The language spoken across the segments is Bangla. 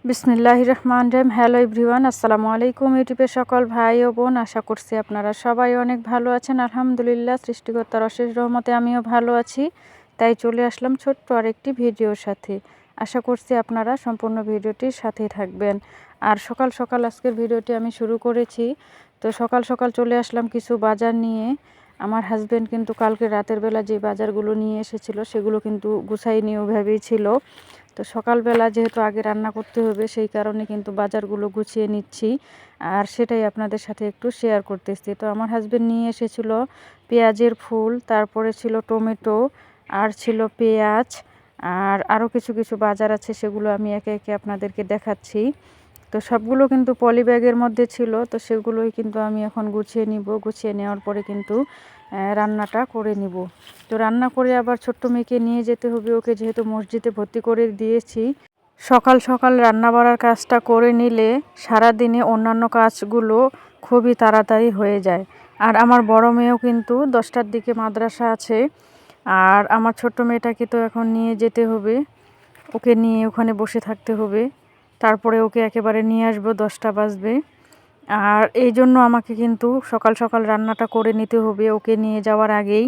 বিসমিল্লাহির রহমানির রহিম। হ্যালো এভরিওয়ান, আসসালামু আলাইকুম ইউটিউবের সকল ভাই ও বোন। আশা করছি আপনারা সবাই অনেক ভালো আছেন। আলহামদুলিল্লাহ, সৃষ্টিকর্তার অশেষ রহমতে আমিও ভালো আছি। তাই চলে আসলাম ছোট্ট আরেকটি ভিডিওর সাথে। আশা করছি আপনারা সম্পূর্ণ ভিডিওটির সাথেই থাকবেন। আর সকাল সকাল আজকের ভিডিওটি আমি শুরু করেছি। তো সকাল সকাল চলে আসলাম কিছু বাজার নিয়ে। আমার হাজব্যান্ড কিন্তু কালকে রাতের বেলা যে বাজারগুলো নিয়ে এসেছিল সেগুলো কিন্তু গুছাই নিয়ে ওভাবেই ছিল। তো সকালবেলা যেহেতু আগে রান্না করতে হবে, সেই কারণে কিন্তু বাজারগুলো গুছিয়ে নিচ্ছি আর সেটাই আপনাদের সাথে একটু শেয়ার করতেছি। তো আমার হাজব্যান্ড নিয়ে এসেছিল পেঁয়াজের ফুল, তারপরে ছিল টমেটো, আর ছিল পেঁয়াজ, আর আরও কিছু কিছু বাজার আছে, সেগুলো আমি একে একে আপনাদেরকে দেখাচ্ছি। তো সবগুলো কিন্তু পলি ব্যাগের মধ্যে ছিল, তো সেগুলোই কিন্তু আমি এখন গুছিয়ে নিব। গুছিয়ে নেওয়ার পরে কিন্তু রান্নাটা করে নিব। তো রান্না করে আবার ছোট্ট মেয়েকে নিয়ে যেতে হবে, ওকে যেহেতু মসজিদে ভর্তি করে দিয়েছি। সকাল সকাল রান্না বাড়ার কাজটা করে নিলে সারাদিনে অন্যান্য কাজগুলো খুবই তাড়াতাড়ি হয়ে যায়। আর আমার বড় মেয়েও কিন্তু 10টার দিকে মাদ্রাসা আছে, আর আমার ছোট্ট মেয়েটাকে তো এখন নিয়ে যেতে হবে, ওকে নিয়ে ওখানে বসে থাকতে হবে। তারপরে ওকে একেবারে নিয়ে আসবো, 10টা বাজবে। আর এই জন্য আমাকে কিন্তু সকাল সকাল রান্নাটা করে নিতে হবে ওকে নিয়ে যাওয়ার আগেই।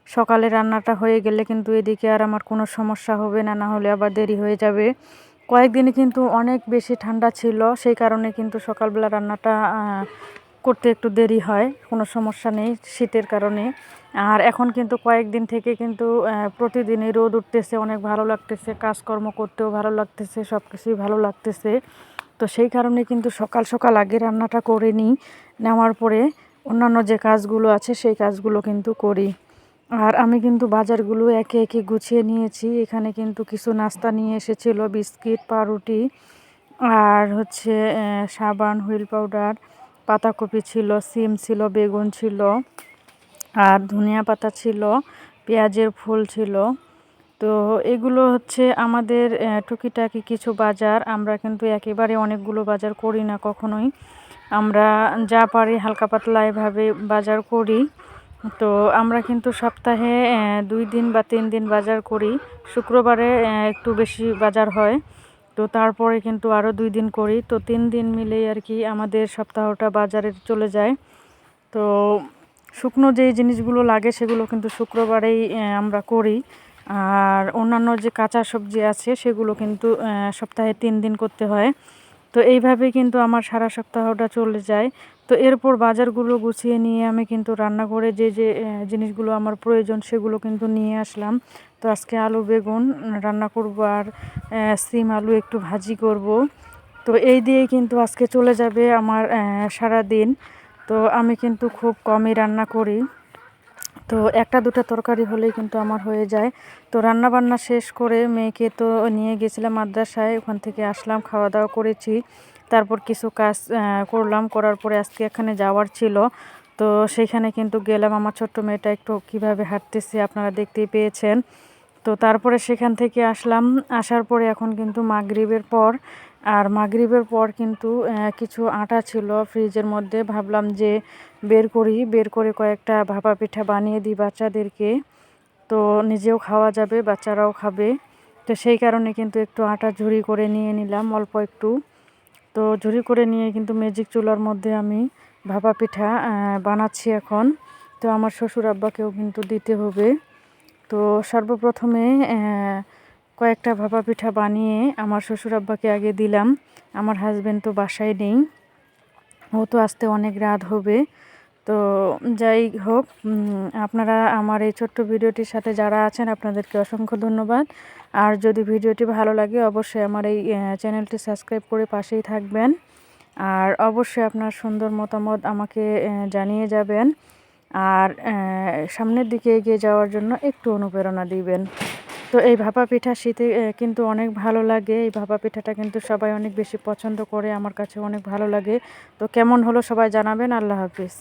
সকালে রান্নাটা হয়ে গেলে কিন্তু এদিকে আর আমার কোনো সমস্যা হবে না, না হলে আবার দেরি হয়ে যাবে। কয়েকদিনে কিন্তু অনেক বেশি ঠান্ডা ছিল, সেই কারণে কিন্তু সকালবেলা রান্নাটা করতে একটু দেরি হয়, কোনো সমস্যা নেই শীতের কারণে। আর এখন কিন্তু কয়েকদিন থেকে কিন্তু প্রতিদিনই রোদ উঠতেছে, অনেক ভালো লাগতেছে, কাজকর্ম করতেও ভালো লাগতেছে, সব কিছুই ভালো লাগতেছে। তো সেই কারণে কিন্তু সকাল সকাল আগে রান্নাটা করে নিই, নেওয়ার পরে অন্যান্য যে কাজগুলো আছে সেই কাজগুলো কিন্তু করি। আর আমি কিন্তু বাজারগুলো একে একে গুছিয়ে নিয়েছি। এখানে কিন্তু কিছু নাস্তা নিয়ে এসেছিল, বিস্কিট, পাউরুটি, আর হচ্ছে সাবান, হুইল পাউডার, পাতাকপি ছিল, সিম ছিল, বেগুন ছিল, আর ধনিয়া পাতা ছিল, পেঁয়াজের ফুল ছিল। তো এগুলো হচ্ছে আমাদের টুকিটাকি কিছু বাজার। আমরা কিন্তু একেবারে অনেকগুলো বাজার করি না কখনোই, আমরা যা পারি হালকা পাতলা এভাবে বাজার করি। তো আমরা কিন্তু সপ্তাহে 2 দিন বা 3 দিন বাজার করি। শুক্রবারে একটু বেশি বাজার হয়, তো তারপরে কিন্তু আরও 2 দিন করি। তো 3 দিন মিলেই আর কি আমাদের সপ্তাহটা বাজারে চলে যায়। তো শুকনো যেই জিনিসগুলো লাগে সেগুলো কিন্তু শুক্রবারেই আমরা করি। আর অন্যান্য যে কাঁচা সবজি আছে সেগুলো কিন্তু সপ্তাহে 3 দিন করতে হয়। তো এইভাবে কিন্তু আমার সারা সপ্তাহটা চলে যায়। তো এরপর বাজারগুলো গুছিয়ে নিয়ে আমি কিন্তু রান্না করে যে যে জিনিসগুলো আমার প্রয়োজন সেগুলো কিন্তু নিয়ে আসলাম। তো আজকে আলু বেগুন রান্না করব, আর সিম আলু একটু ভাজি করব। তো এই দিয়েই কিন্তু আজকে চলে যাবে আমার সারা দিন। তো আমি কিন্তু খুব কমই রান্না করি, তো একটা দুটো তরকারি হলেই কিন্তু আমার হয়ে যায়। তো রান্না বান্না শেষ করে মেয়েকে তো নিয়ে গেছিলাম মাদ্রাসায়, ওখান থেকে আসলাম, খাওয়া দাওয়া করেছি, তারপর কিছু কাজ করলাম। করার পরে আজকে এখানে যাওয়ার ছিল, তো সেইখানে কিন্তু গেলাম। আমার ছোট্ট মেয়েটা একটু কিভাবে হাঁটতেছে আপনারা দেখতেই পেয়েছেন। তো তারপরে সেখান থেকে আসলাম, আসার পরে এখন কিন্তু মাগরিবের পর। আর মাগরিবের পর কিন্তু কিছু আটা ছিল ফ্রিজের মধ্যে, ভাবলাম যে বের করে কয়েকটা ভাপা পিঠা বানিয়ে দিই বাচ্চাদেরকে, তো নিজেও খাওয়া যাবে, বাচ্চারাও খাবে। তো সেই কারণে কিন্তু একটু আটা ঝুরি করে নিয়ে নিলাম, অল্প একটু। তো ঝুরি করে নিয়ে কিন্তু ম্যাজিক চুলার মধ্যে আমি ভাপা পিঠা বানাচ্ছি এখন। তো আমার শ্বশুর আব্বাকেও কিন্তু দিতে হবে। তো সর্বপ্রথমে কয়েকটা ভাপা পিঠা বানিয়ে আমার শ্বশুর আব্বাকে আগে দিলাম। আমার হাজব্যান্ড তো বাসায় নেই, ও তো আসতে অনেক রাত হবে। তো যাই হোক, আপনারা আমার এই ছোট্ট ভিডিওটির সাথে যারা আছেন আপনাদেরকে অসংখ্য ধন্যবাদ। আর যদি ভিডিওটি ভালো লাগে অবশ্যই আমার এই চ্যানেলটি সাবস্ক্রাইব করে পাশেই থাকবেন। আর অবশ্যই আপনার সুন্দর মতামত আমাকে জানিয়ে যাবেন, আর সামনের দিকে এগিয়ে যাওয়ার জন্য একটু অনুপ্রেরণা দিবেন। তো এই ভাপা পিঠা শীতে কিন্তু অনেক ভালো লাগে। এই ভাপা পিঠাটা কিন্তু সবাই অনেক বেশি পছন্দ করে, আমার কাছে অনেক ভালো লাগে। তো কেমন হলো সবাই জানাবেন। আল্লাহ হাফিজ।